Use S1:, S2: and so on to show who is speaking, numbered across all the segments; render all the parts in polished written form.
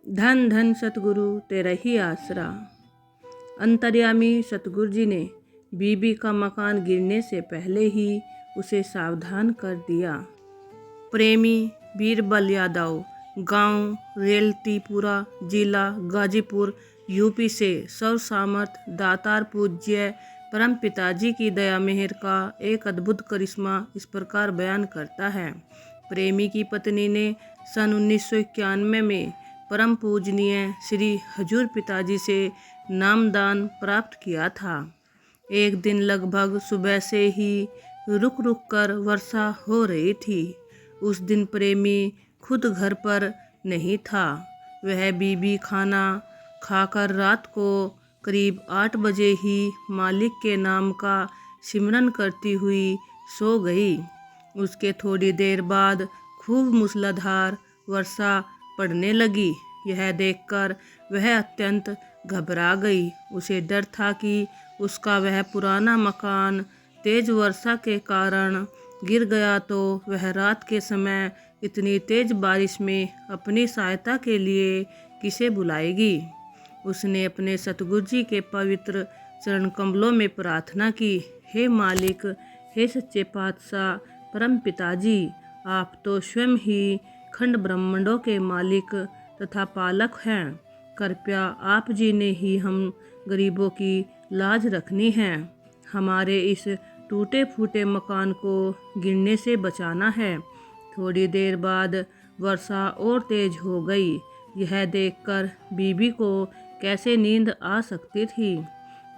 S1: धन धन सतगुरु तेरा ही आसरा। अंतर्यामी सतगुरु जी ने बीबी का मकान गिरने से पहले ही उसे सावधान कर दिया। प्रेमी बीरबल यादव, गांव रेलतीपुरा, जिला गाजीपुर, यूपी से सर्व सामर्थ दातार पूज्य परम पिताजी की दया मेहर का एक अद्भुत करिश्मा इस प्रकार बयान करता है। प्रेमी की पत्नी ने सन 1991 में परम पूजनीय श्री हजूर पिताजी से नामदान प्राप्त किया था। एक दिन लगभग सुबह से ही रुक रुक कर वर्षा हो रही थी। उस दिन प्रेमी खुद घर पर नहीं था। वह बीबी खाना खाकर रात को करीब 8 बजे ही मालिक के नाम का सिमरन करती हुई सो गई। उसके थोड़ी देर बाद खूब मूसलाधार वर्षा पड़ने लगी। यह देखकर वह अत्यंत घबरा गई। उसे डर था कि उसका वह पुराना मकान तेज वर्षा के कारण गिर गया तो वह रात के समय इतनी तेज बारिश में अपनी सहायता के लिए किसे बुलाएगी। उसने अपने सतगुरु जी के पवित्र चरण कमलों में प्रार्थना की, हे मालिक, हे सच्चे पातशाह, परम पिताजी, आप तो स्वयं ही खंड ब्रह्मांडों के मालिक तथा पालक हैं। कृपया आप जी ने ही हम गरीबों की लाज रखनी है। हमारे इस टूटे फूटे मकान को गिरने से बचाना है। थोड़ी देर बाद वर्षा और तेज हो गई। यह देखकर बीबी को कैसे नींद आ सकती थी।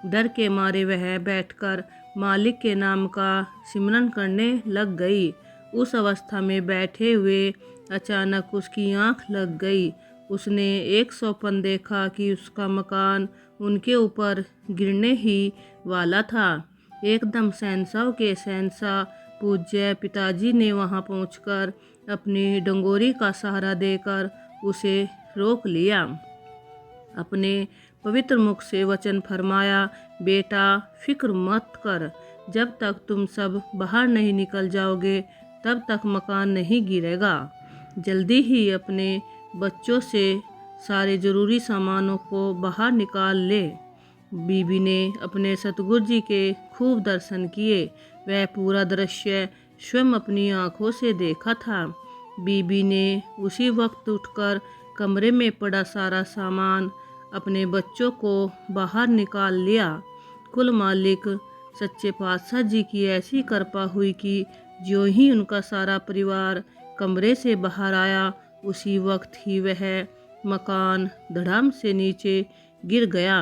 S1: डर के मारे वह बैठकर मालिक के नाम का सिमरन करने लग गई। उस अवस्था में बैठे हुए अचानक उसकी आंख लग गई। उसने एक स्वप्न देखा कि उसका मकान उनके ऊपर गिरने ही वाला था। एकदम शहंशाह के शहंशाह पूज्य पिताजी ने वहां पहुंचकर अपनी डंगोरी का सहारा देकर उसे रोक लिया। अपने पवित्र मुख से वचन फरमाया, बेटा फिक्र मत कर, जब तक तुम सब बाहर नहीं निकल जाओगे तब तक मकान नहीं गिरेगा। जल्दी ही अपने बच्चों से सारे ज़रूरी सामानों को बाहर निकाल ले। बीबी ने अपने सतगुरु जी के खूब दर्शन किए। वह पूरा दृश्य स्वयं अपनी आंखों से देखा था। बीबी ने उसी वक्त उठकर कमरे में पड़ा सारा सामान अपने बच्चों को बाहर निकाल लिया। कुल मालिक सच्चे पातशाह जी की ऐसी कृपा हुई कि जो ही उनका सारा परिवार कमरे से बाहर आया उसी वक्त ही वह मकान धड़ाम से नीचे गिर गया।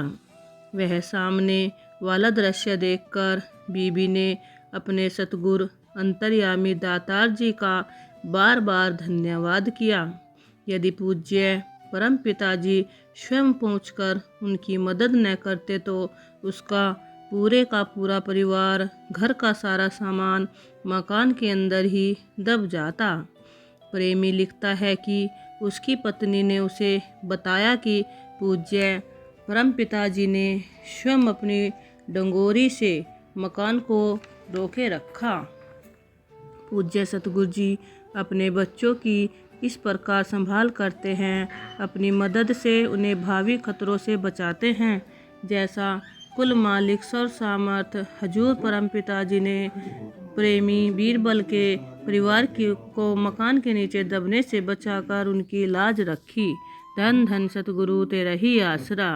S1: वह सामने वाला दृश्य देखकर बीबी ने अपने सतगुरु अंतर्यामी दातार जी का बार बार धन्यवाद किया। यदि पूज्य परम पिताजी स्वयं पहुंचकर उनकी मदद न करते तो उसका पूरे का पूरा परिवार, घर का सारा सामान मकान के अंदर ही दब जाता। प्रेमी लिखता है कि उसकी पत्नी ने उसे बताया कि पूज्य परम पिताजी ने स्वयं अपनी डंगोरी से मकान को रोके रखा। पूज्य सतगुरु जी अपने बच्चों की इस प्रकार संभाल करते हैं, अपनी मदद से उन्हें भावी खतरों से बचाते हैं। जैसा कुल मालिक सर्व सामर्थ हजूर परम पिताजी ने प्रेमी बीरबल के परिवार को मकान के नीचे दबने से बचाकर उनकी लाज रखी। धन धन सतगुरु तेरा ही आसरा।